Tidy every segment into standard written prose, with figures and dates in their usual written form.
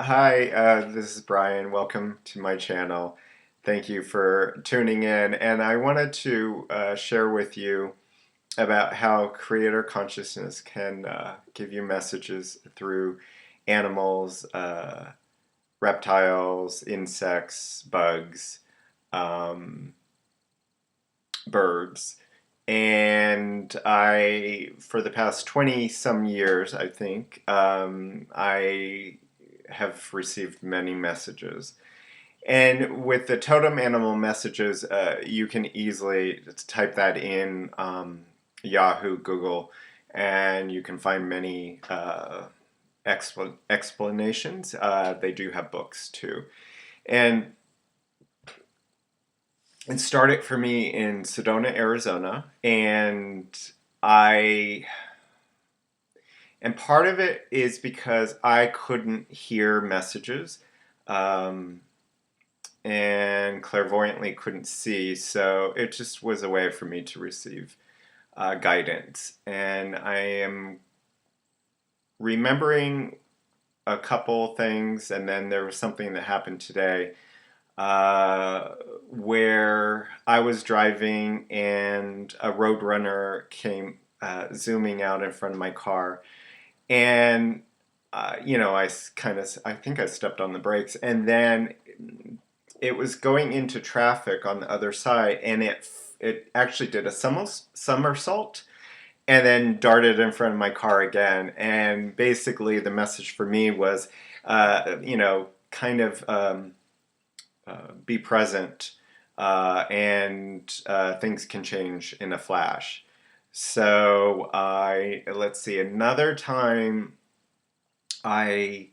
Hi, this is Brian. Welcome to my channel. Thank you for tuning in. And I wanted to share with you about how creator consciousness can give you messages through animals, reptiles, insects, bugs, um, birds. And for the past 20 some years, I think, I have received many messages. And with the totem animal messages, you can easily type that in Yahoo, Google, and you can find many explanations. They do have books too. And it started for me in Sedona, Arizona, I and part of it is because I couldn't hear messages. Um, and clairvoyantly couldn't see, so it just was a way for me to receive guidance. And I am remembering a couple things, and then there was something that happened today where I was driving and a roadrunner came zooming out in front of my car, and I think I stepped on the brakes, and then it was going into traffic on the other side, and it actually did a somersault and then darted in front of my car again. And basically, the message for me was, kind of be present, and things can change in a flash. So let's see, another time I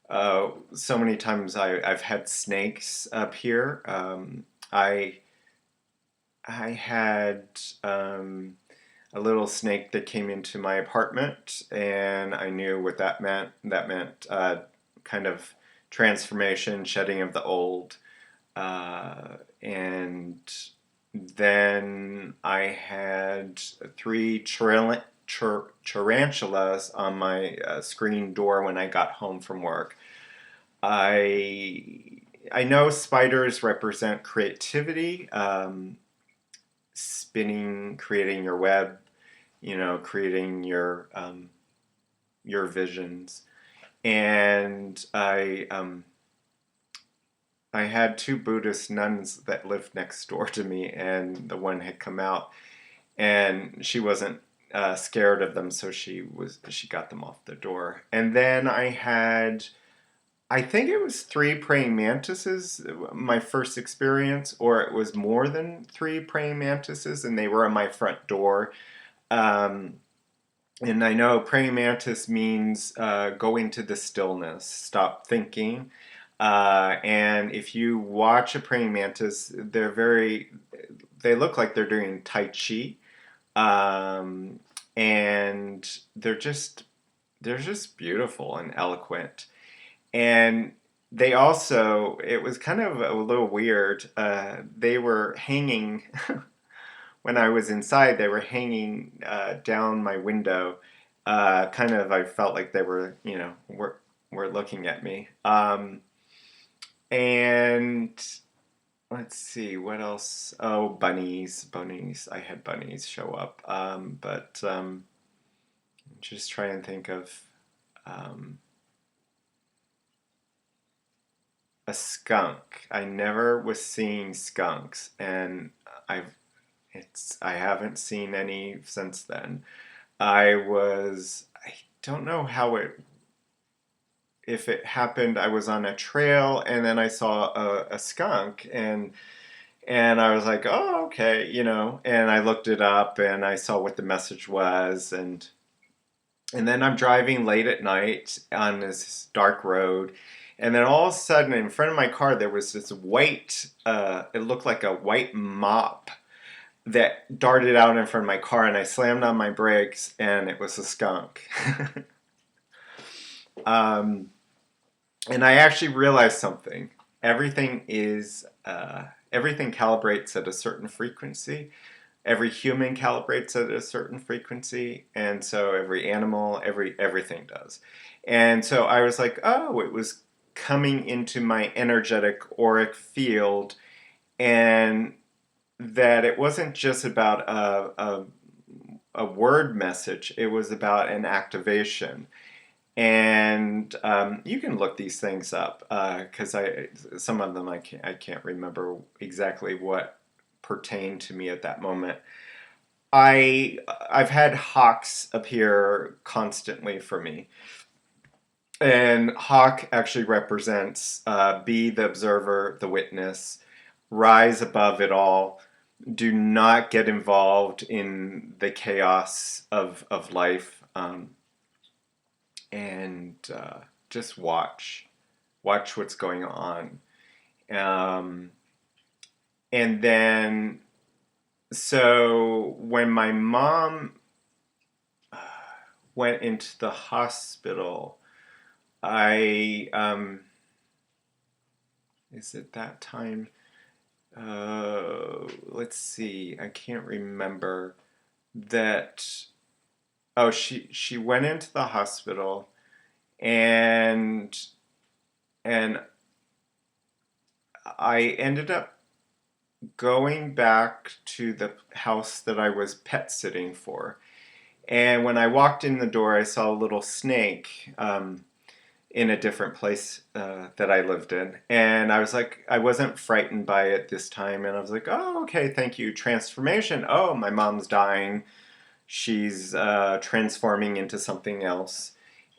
so many times I've had snakes up here. I had a little snake that came into my apartment, and I knew what that meant. That meant kind of transformation, shedding of the old. And then I had three tarantulas on my screen door when I got home from work. I I know spiders represent creativity, spinning, creating your web, creating your visions. And I had two Buddhist nuns that lived next door to me, and the one had come out, and she wasn't scared of them, so she got them off the door. And then I think it was three praying mantises, my first experience, or it was more than three praying mantises, and they were on my front door. Um, and I know praying mantis means go into the stillness, stop thinking. And if you watch a praying mantis, they look like they're doing Tai Chi. Um, and they're just beautiful and eloquent. And they also, it was kind of a little weird. They were hanging, when I was inside, they were hanging down my window. Kind of, I felt like they were, were looking at me. And let's see, what else? Oh, bunnies, bunnies. I had bunnies show up. But just trying to think of. Um, a skunk. I never was seeing skunks, and I haven't seen any since then. I don't know how it if it happened. I was on a trail, and then I saw a skunk, and I was like, oh, okay, and I looked it up, and I saw what the message was. And then I'm driving late at night on this dark road, and then all of a sudden, in front of my car, there was this white, it looked like a white mop that darted out in front of my car, and I slammed on my brakes, and it was a skunk. um, and I actually realized something. Everything everything calibrates at a certain frequency. Every human calibrates at a certain frequency, and so every animal, everything does. And so I was like, oh, coming into my energetic auric field, and that it wasn't just about a word message, it was about an activation. And you can look these things up because some of them I can't remember exactly what pertained to me at that moment. I've had hawks appear constantly for me, and hawk actually represents be the observer, the witness, rise above it all. Do not get involved in the chaos of life, and just watch what's going on. Um, and then, so when my mom went into the hospital, I, is it that time? Let's see, I can't remember that. Oh, she went into the hospital, and and I ended up going back to the house that I was pet sitting for. And when I walked in the door, I saw a little snake in a different place that I lived in. And I was like, I wasn't frightened by it this time. And I was like, oh, okay, thank you. Transformation. Oh, my mom's dying. She's transforming into something else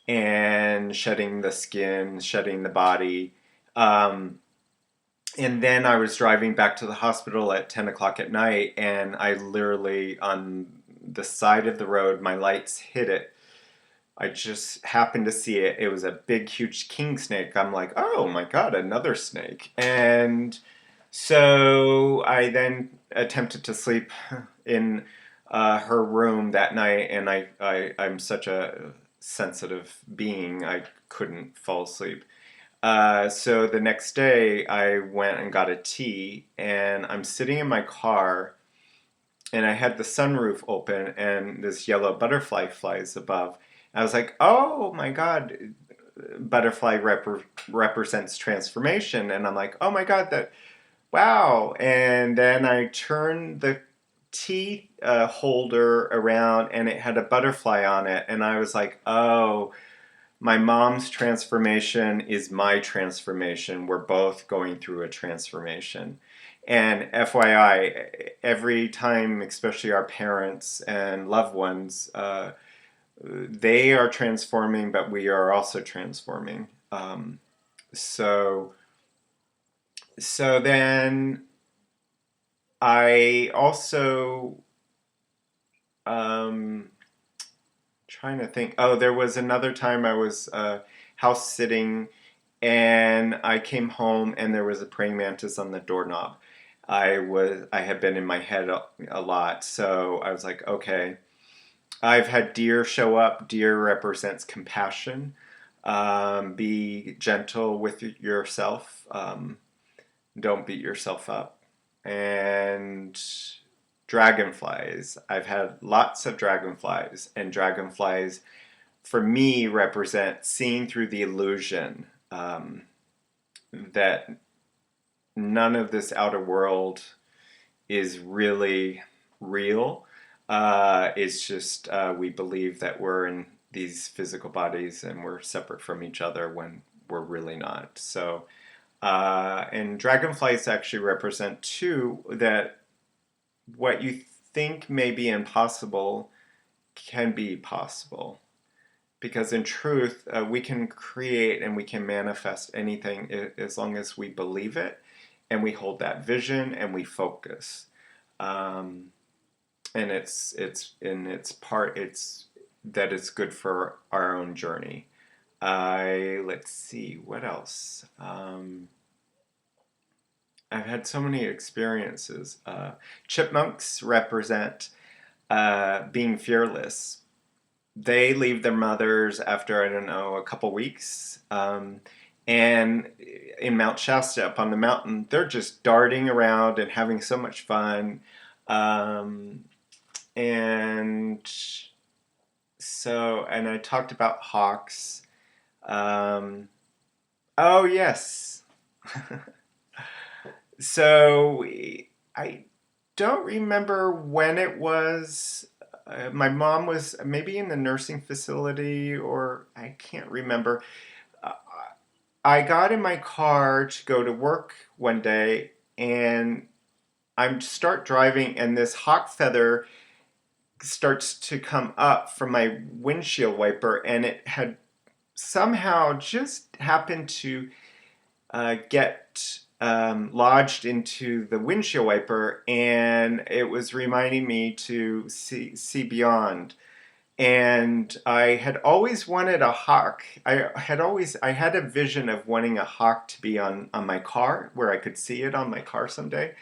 and shedding the skin, shedding the body. And then I was driving back to the hospital at 10 o'clock at night, and I literally, on the side of the road, my lights hit it. I just happened to see it. It was a big, huge king snake. I'm like, oh my God, another snake. And so I then attempted to sleep in her room that night, and I'm such a sensitive being, I couldn't fall asleep. So the next day, I went and got a tea, and I'm sitting in my car, and I had the sunroof open, and this yellow butterfly flies above. I was like, oh my God, butterfly represents transformation. And I'm like, oh my God, that, wow. And then I turned the tea holder around, and it had a butterfly on it. And I was like, oh, my mom's transformation is my transformation. We're both going through a transformation. And FYI, every time, especially our parents and loved ones, they are transforming, but we are also transforming. So, so then I also um, trying to think. Oh, there was another time I was house sitting, and I came home, and there was a praying mantis on the doorknob. I had been in my head a lot, so I was like, okay. I've had deer show up. Deer represents compassion. Be gentle with yourself. Don't beat yourself up. And dragonflies. I've had lots of dragonflies, and dragonflies for me represent seeing through the illusion that none of this outer world is really real. It's just we believe that we're in these physical bodies and we're separate from each other when we're really not. So, and dragonflies actually represent too that what you think may be impossible can be possible. Because in truth, we can create and we can manifest anything as long as we believe it and we hold that vision and we focus. And it's that it's good for our own journey. Let's see, what else? I've had so many experiences. Chipmunks represent being fearless. They leave their mothers after, I don't know, a couple weeks. And in Mount Shasta, up on the mountain, they're just darting around and having so much fun. And so, and I talked about hawks. Oh, Oh, yes. So I don't remember when it was. My mom was maybe in the nursing facility, or I can't remember. Uh, I got in my car to go to work one day, and I start driving, and this hawk feather starts to come up from my windshield wiper, and it had somehow just happened to get lodged into the windshield wiper, and it was reminding me to see beyond. And I had always wanted a hawk. I had a vision of wanting a hawk to be on my car, where I could see it on my car someday.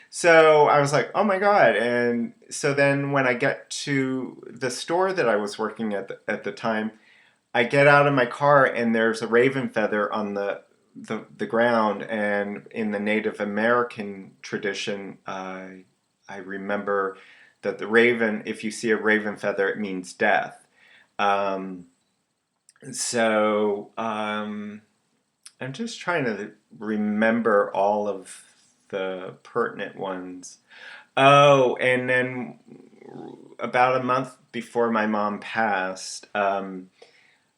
So I was like, oh my God. And so then when I get to the store that I was working at the time, I get out of my car and there's a raven feather on the ground. And in the Native American tradition, I remember that the raven, if you see a raven feather, it means death. Um, so I'm just trying to remember all of the pertinent ones. Oh, and then about a month before my mom passed,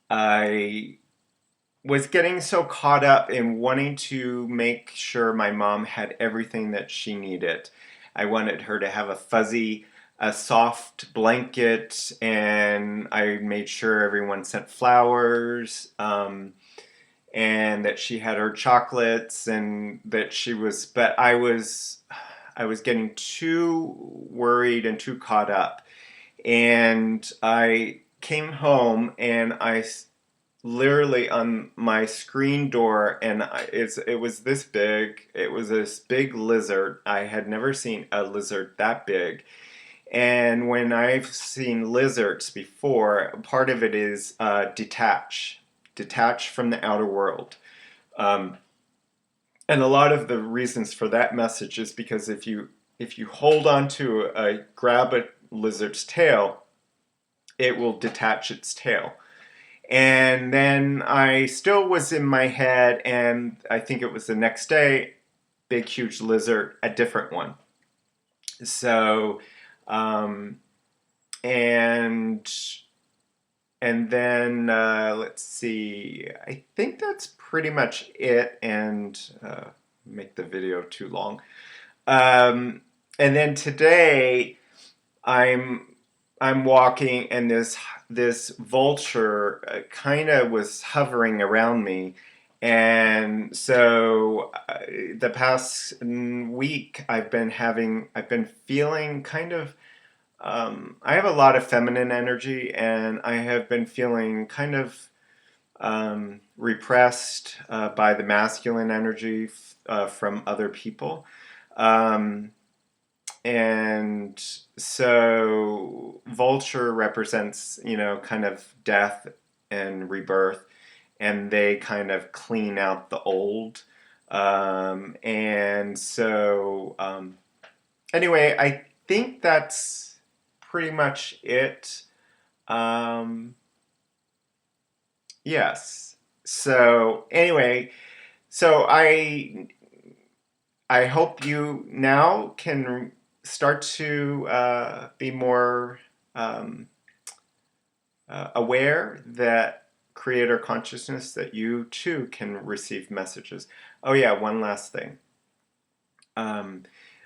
I was getting so caught up in wanting to make sure my mom had everything that she needed. I wanted her to have a soft blanket, and I made sure everyone sent flowers, and that she had her chocolates, and that she was. But I was getting too worried and too caught up, and I came home and literally on my screen door, and it was this big. It was this big lizard. I had never seen a lizard that big. And when I've seen lizards before, part of it is detach from the outer world. Um, and a lot of the reasons for that message is because if you hold on to grab a lizard's tail, it will detach its tail. And then I still was in my head, and I think it was the next day, big huge lizard, a different one. So, um, and and then let's see. I think that's pretty much it, and make the video too long. And then today, I'm I'm walking, and this vulture kind of was hovering around me, and so the past week I've been feeling kind of I have a lot of feminine energy, and I have been feeling kind of repressed by the masculine energy from other people. Um, and so vulture represents, kind of death and rebirth, and they kind of clean out the old. And so, anyway, I think that's pretty much it. Um, yes. So anyway, so I hope you now can start to be more um, aware that creator consciousness, that you too can receive messages. Oh yeah, one last thing. Um,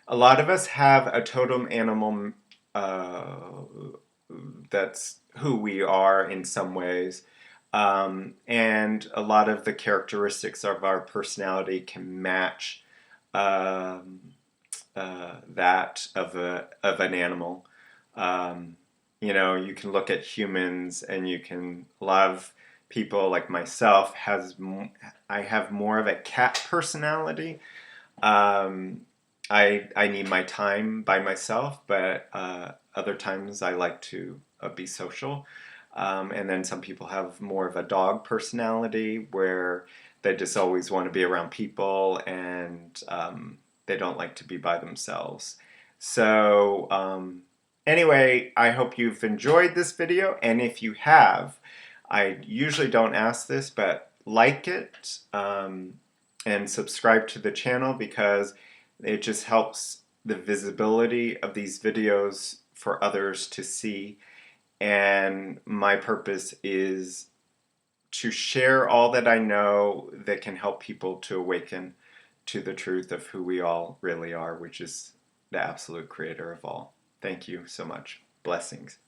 a lot of us have a totem animal uh, that's who we are in some ways. And a lot of the characteristics of our personality can match um, that of an animal. Um, you can look at humans, and a lot of people like myself I have more of a cat personality. Um, I need my time by myself, but other times I like to be social. And then some people have more of a dog personality, where they just always want to be around people, and they don't like to be by themselves. So anyway, I hope you've enjoyed this video, and if you have, I usually don't ask this, but like it and subscribe to the channel, because it just helps the visibility of these videos for others to see. And my purpose is to share all that I know that can help people to awaken to the truth of who we all really are, which is the absolute creator of all. Thank you so much. Blessings.